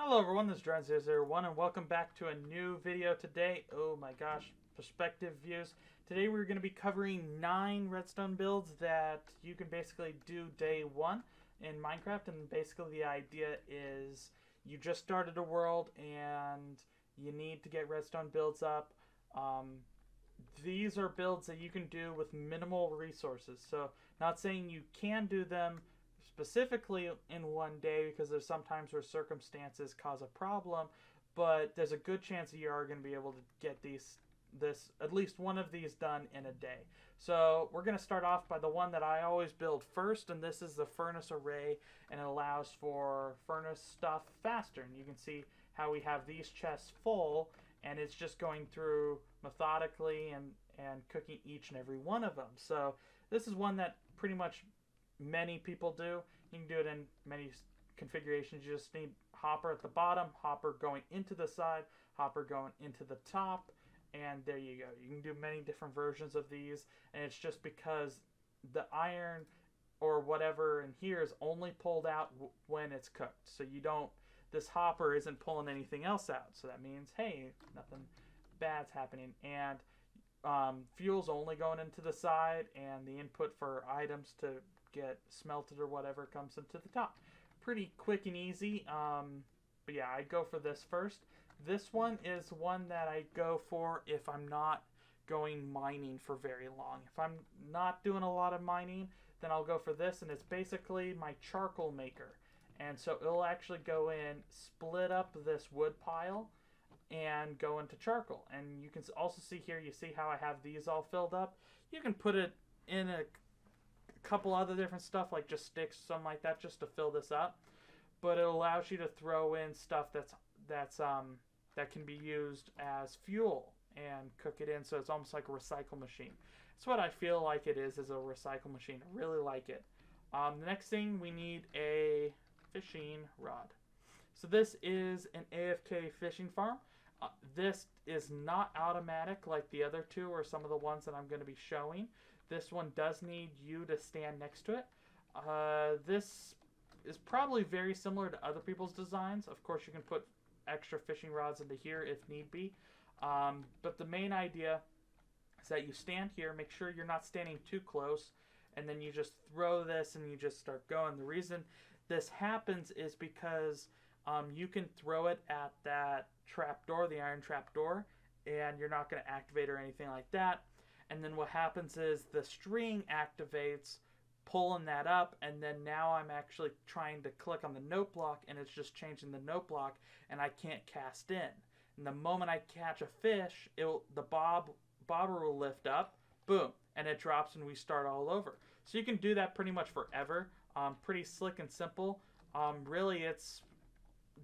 Hello everyone, this is Drone001 and welcome back to a new video today. Oh my gosh, perspective views. Today we're going to be covering 9 redstone builds that you can basically do day 1 in Minecraft, and basically the idea is you just started a world and you need to get redstone builds up. These are builds that you can do with minimal resources. So not saying you can do them specifically in one day, because there's sometimes where circumstances cause a problem, but there's a good chance that you are going to be able to get at least one of these done in a day. So we're going to start off by the one that I always build first, and this is the furnace array, and it allows for furnace stuff faster. And you can see how we have these chests full, and it's just going through methodically and cooking each and every one of them. So this is one that pretty much many people do. You can do it in many configurations. You just need hopper at the bottom, hopper going into the side, hopper going into the top, and there you go. You can do many different versions of these, and it's just because the iron or whatever in here is only pulled out when it's cooked. So you don't, this hopper isn't pulling anything else out. So that means, hey, nothing bad's happening. And fuel's only going into the side, and the input for items to get smelted or whatever comes into the top. Pretty quick and easy. But yeah, I go for this first. This one is one that I go for if I'm not going mining for very long. If I'm not doing a lot of mining, then I'll go for this, and it's basically my charcoal maker. And so it'll actually go in, split up this wood pile, and go into charcoal. And you can also see here, you see how I have these all filled up. You can put it in a couple other different stuff, like just sticks, something like that, just to fill this up. But it allows you to throw in stuff that can be used as fuel and cook it in. So it's almost like a recycle machine. That's what I feel like it is a recycle machine. I really like it. The next thing, we need a fishing rod. So this is an AFK fishing farm. This is not automatic like the other two or some of the ones that I'm going to be showing. This one does need you to stand next to it. This is probably very similar to other people's designs. Of course, you can put extra fishing rods into here if need be. But the main idea is that you stand here, make sure you're not standing too close, and then you just throw this and you just start going. The reason this happens is because you can throw it at that trapdoor, the iron trapdoor, and you're not going to activate or anything like that. And then what happens is the string activates, pulling that up, and then now I'm actually trying to click on the note block, and it's just changing the note block, and I can't cast in. And the moment I catch a fish, the bobber will lift up, boom, and it drops, and we start all over. So you can do that pretty much forever. Pretty slick and simple. Really, it's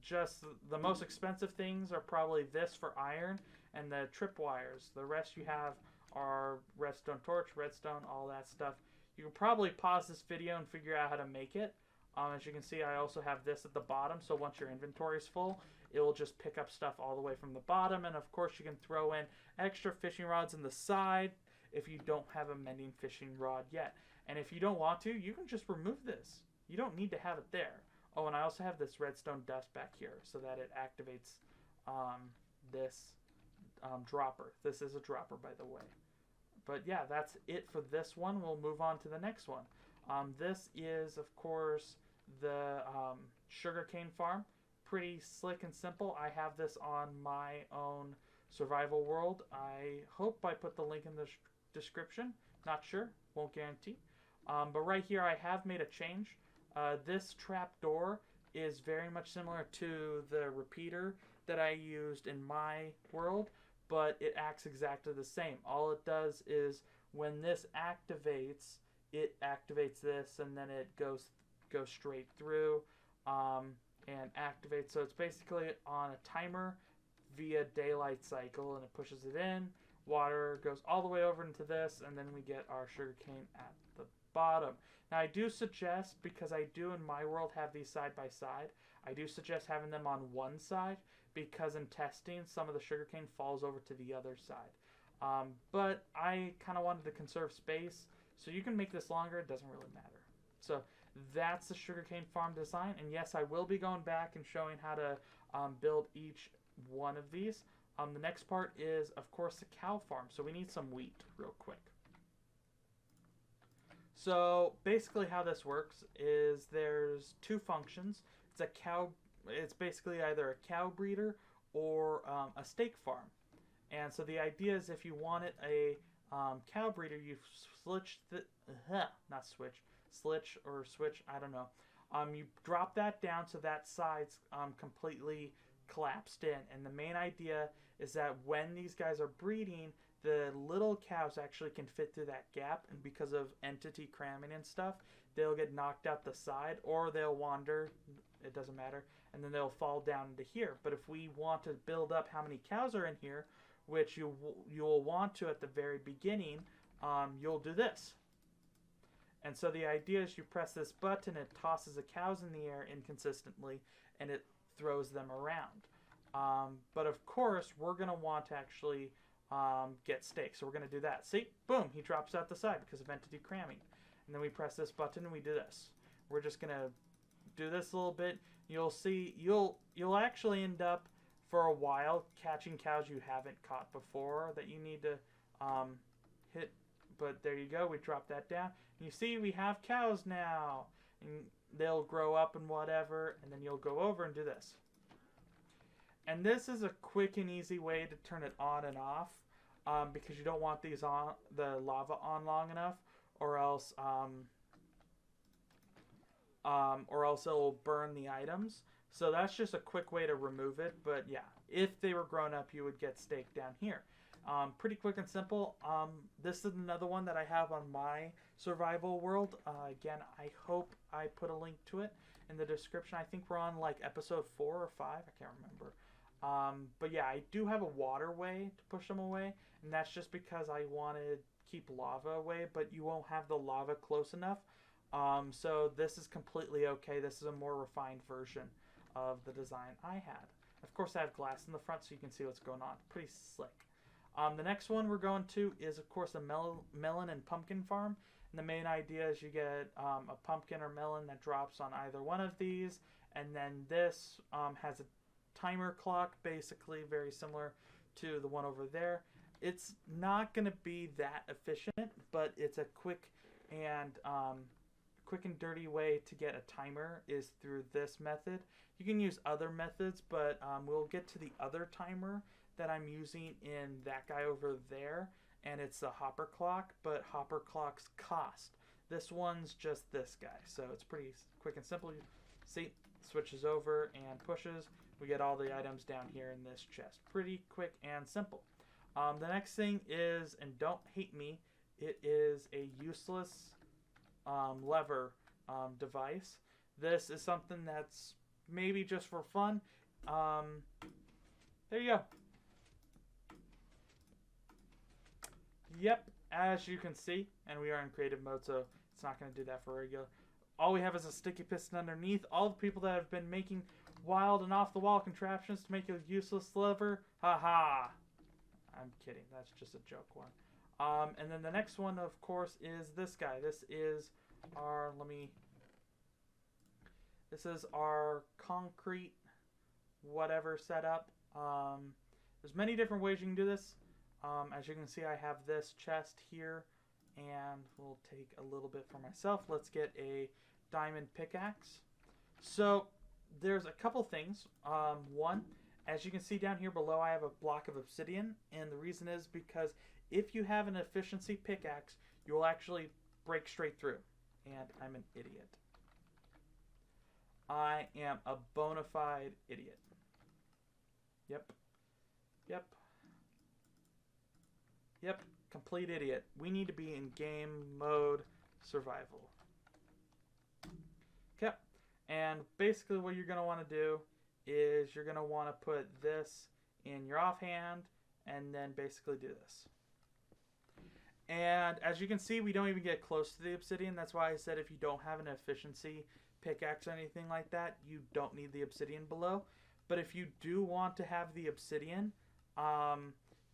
just the most expensive things are probably this for iron and the tripwires. The rest you have are redstone torch, redstone, all that stuff. You can probably pause this video and figure out how to make it. As you can see, I also have this at the bottom, so once your inventory is full, it will just pick up stuff all the way from the bottom. And of course, you can throw in extra fishing rods in the side if you don't have a mending fishing rod yet. And if you don't want to, you can just remove this. You don't need to have it there. Oh, and I also have this redstone dust back here so that it activates this dropper. This is a dropper, by the way. But yeah, that's it for this one. We'll move on to the next one. This is, of course, the sugarcane farm. Pretty slick and simple. I have this on my own survival world. I hope I put the link in the description. Not sure. Won't guarantee. But right here, I have made a change. This trapdoor is very much similar to the repeater that I used in my world, but it acts exactly the same. All it does is when this activates, it activates this, and then it goes straight through and activates. So it's basically on a timer via daylight cycle, and it pushes it in. Water goes all the way over into this, and then we get our sugarcane at the bottom. Now I do suggest, because I do in my world have these side by side, I do suggest having them on one side, because in testing some of the sugarcane falls over to the other side. But I kind of wanted to conserve space, so you can make this longer, it doesn't really matter. So That's the sugarcane farm design. And yes, I will be going back and showing how to build each one of these. The next part is, of course, the cow farm. So we need some wheat real quick. So basically how this works is there's two functions. It's basically either a cow breeder or a steak farm. And so the idea is if you wanted a cow breeder, you switch, I don't know. You drop that down so that side's completely collapsed in. And the main idea is that when these guys are breeding, the little cows actually can fit through that gap, and because of entity cramming and stuff, they'll get knocked out the side, or they'll wander, it doesn't matter, and then they'll fall down into here. But if we want to build up how many cows are in here, which you'll want to at the very beginning, you'll do this. And so the idea is you press this button, it tosses the cows in the air inconsistently, and it throws them around. But of course, we're going to want to actually get steak. So we're going to do that. See? Boom! He drops out the side because of entity cramming. And then we press this button and we do this. We're just going to do this a little bit. You'll see, you'll actually end up for a while catching cows you haven't caught before that you need to hit. But there you go. We drop that down. And you see we have cows now. And they'll grow up and whatever. And then you'll go over and do this. And this is a quick and easy way to turn it on and off, because you don't want the lava on long enough, or else it'll burn the items. So that's just a quick way to remove it. But yeah, if they were grown up, you would get steak down here. Pretty quick and simple. This is another one that I have on my survival world. Again, I hope I put a link to it in the description. I think we're on like episode 4 or 5. I can't remember. But yeah, I do have a waterway to push them away, and that's just because I want to keep lava away, but you won't have the lava close enough. So this is completely okay. This is a more refined version of the design I had. Of course, I have glass in the front so you can see what's going on. Pretty slick. The next one we're going to is, of course, a melon and pumpkin farm. And the main idea is you get a pumpkin or melon that drops on either one of these, and then this has a timer clock, basically very similar to the one over there. It's not going to be that efficient, but it's a quick and dirty way to get a timer is through this method. You can use other methods, but we'll get to the other timer that I'm using in that guy over there, and it's the hopper clock, but hopper clocks cost. This one's just this guy, so it's pretty quick and simple. See, switches over and pushes. We get all the items down here in this chest. Pretty quick and simple. The next thing is, and don't hate me, it is a useless lever device. This is something that's maybe just for fun. There you go. Yep, as you can see, and we are in creative mode, so it's not going to do that for regular. All we have is a sticky piston underneath. All the people that have been making wild and off-the-wall contraptions to make a useless lever, haha. I'm kidding, that's just a joke one. And then the next one, of course, is this guy. This is our, this is our concrete whatever setup. There's many different ways you can do this. As you can see, I have this chest here, and we'll take a little bit for myself. Let's get a diamond pickaxe. So there's a couple things. One, as you can see down here below, I have a block of obsidian, and the reason is because if you have an efficiency pickaxe, you will actually break straight through. And I'm an idiot. I am a bona fide idiot. Yep. Yep. Yep. Complete idiot. We need to be in game mode survival. Okay. And basically what you're going to want to do is you're going to want to put this in your offhand and then basically do this. And as you can see, we don't even get close to the obsidian. That's why I said if you don't have an efficiency pickaxe or anything like that, you don't need the obsidian below. But if you do want to have the obsidian,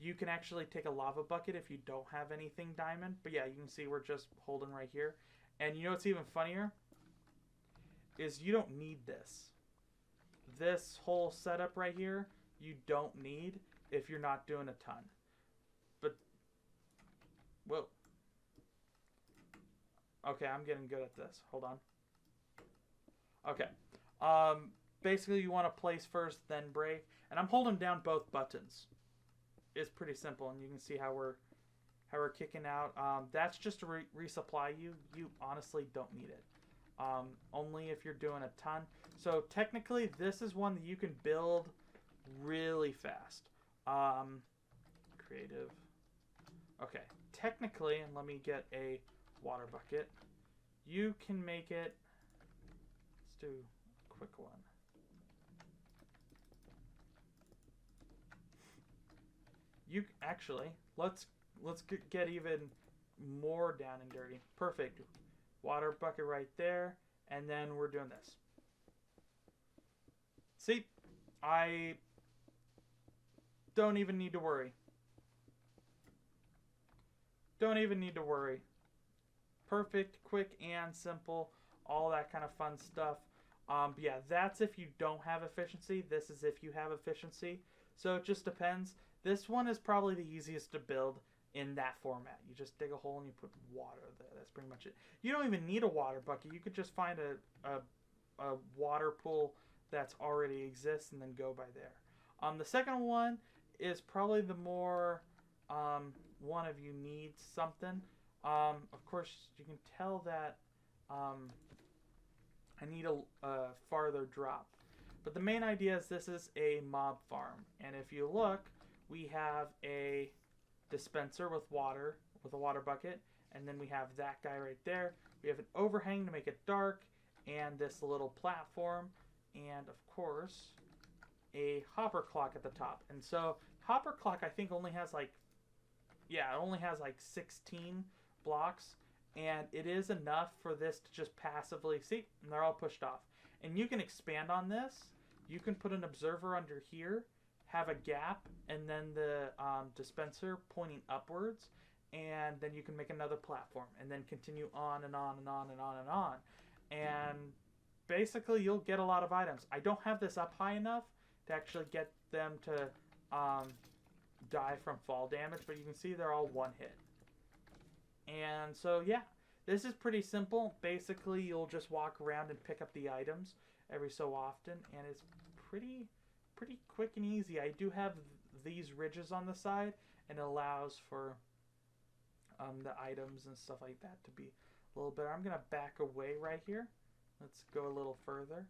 you can actually take a lava bucket if you don't have anything diamond. But yeah, you can see we're just holding right here. And you know what's even funnier? is you don't need this. This whole setup right here, you don't need if you're not doing a ton. But, whoa. Okay, I'm getting good at this. Hold on. Okay. Basically, you want to place first, then break. And I'm holding down both buttons. It's pretty simple, and you can see how we're kicking out. That's just to resupply you. You honestly don't need it. Only if you're doing a ton. So technically, this is one that you can build really fast. Creative. Okay. Technically, and let me get a water bucket. You can make it. Let's do a quick one. You actually let's get even more down and dirty. Perfect. Water bucket right there, and then we're doing this. See, I don't even need to worry. Don't even need to worry. Perfect, quick, and simple. All that kind of fun stuff. But yeah, that's if you don't have efficiency. This is if you have efficiency. So it just depends. This one is probably the easiest to build in that format. You just dig a hole and you put water there. That's pretty much it. You don't even need a water bucket. You could just find a water pool that's already exists and then go by there. The second one is probably the more one of you needs something. Of course, you can tell that I need a farther drop. But the main idea is this is a mob farm. And if you look, we have a dispenser with water, with a water bucket. And then we have that guy right there. We have an overhang to make it dark. And this little platform. And of course, a hopper clock at the top. And so, hopper clock I think only has like, yeah, it only has like 16 blocks. And it is enough for this to just passively, see, and they're all pushed off. And you can expand on this. You can put an observer under here, have a gap, and then the dispenser pointing upwards. And then you can make another platform. And then continue on and on and on and on and on. And basically, you'll get a lot of items. I don't have this up high enough to actually get them to die from fall damage. But you can see they're all one hit. And so, yeah, this is pretty simple. Basically, you'll just walk around and pick up the items every so often, and it's pretty quick and easy. I do have these ridges on the side, and it allows for the items and stuff like that to be a little better. I'm going to back away right here. Let's go a little further,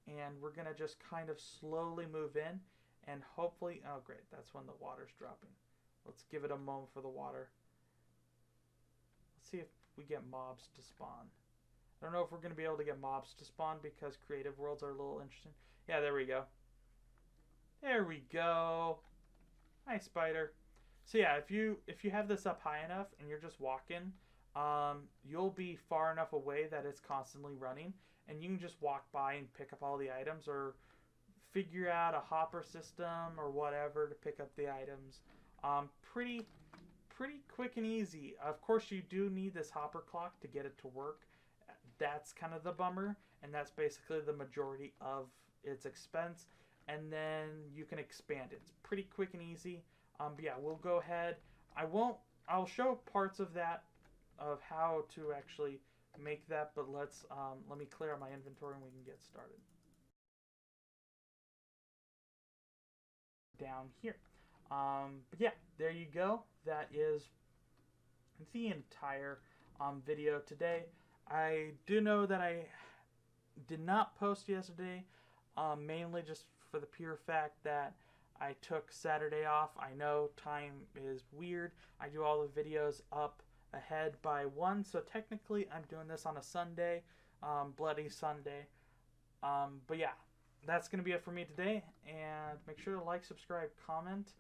and we're going to just kind of slowly move in, and hopefully, oh great, that's when the water's dropping. Let's give it a moment for the water. See if we get mobs to spawn. I don't know if we're going to be able to get mobs to spawn because creative worlds are a little interesting. Yeah, there we go. There we go. Hi, spider. So yeah, if you have this up high enough and you're just walking, you'll be far enough away that it's constantly running, and you can just walk by and pick up all the items or figure out a hopper system or whatever to pick up the items. Pretty quick and easy. Of course, you do need this hopper clock to get it to work. That's kind of the bummer, and that's basically the majority of its expense. And then you can expand it. It's pretty quick and easy. But yeah, we'll go ahead. I'll show parts of that, of how to actually make that, but let me clear out my inventory and we can get started. Down here. But yeah, there you go. That is the entire video today. I do know that I did not post yesterday, mainly just for the pure fact that I took Saturday off. I know time is weird. I do all the videos up ahead by 1, so technically I'm doing this on a Sunday, Bloody Sunday. But yeah, that's going to be it for me today, and make sure to like, subscribe, comment.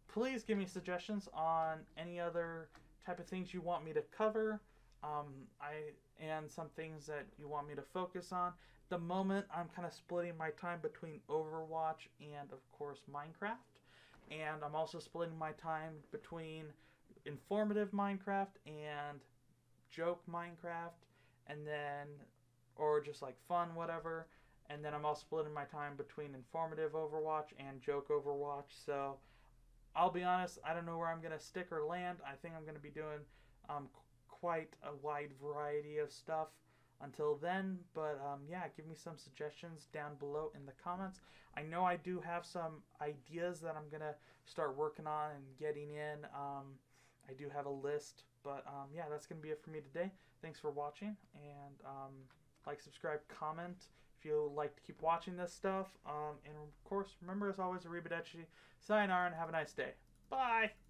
Please give me suggestions on any other type of things you want me to cover, and some things that you want me to focus on. At the moment, I'm kind of splitting my time between Overwatch and, of course, Minecraft. And I'm also splitting my time between informative Minecraft and joke Minecraft, and then or just like fun, whatever. And then I'm also splitting my time between informative Overwatch and joke Overwatch. So I'll be honest, I don't know where I'm going to stick or land. I think I'm going to be doing quite a wide variety of stuff until then. But yeah, give me some suggestions down below in the comments. I know I do have some ideas that I'm going to start working on and getting in. I do have a list. But yeah, that's going to be it for me today. Thanks for watching. And like, subscribe, comment if you like to keep watching this stuff. And of course, remember, as always, arrivederci, sayonara, and have a nice day. Bye!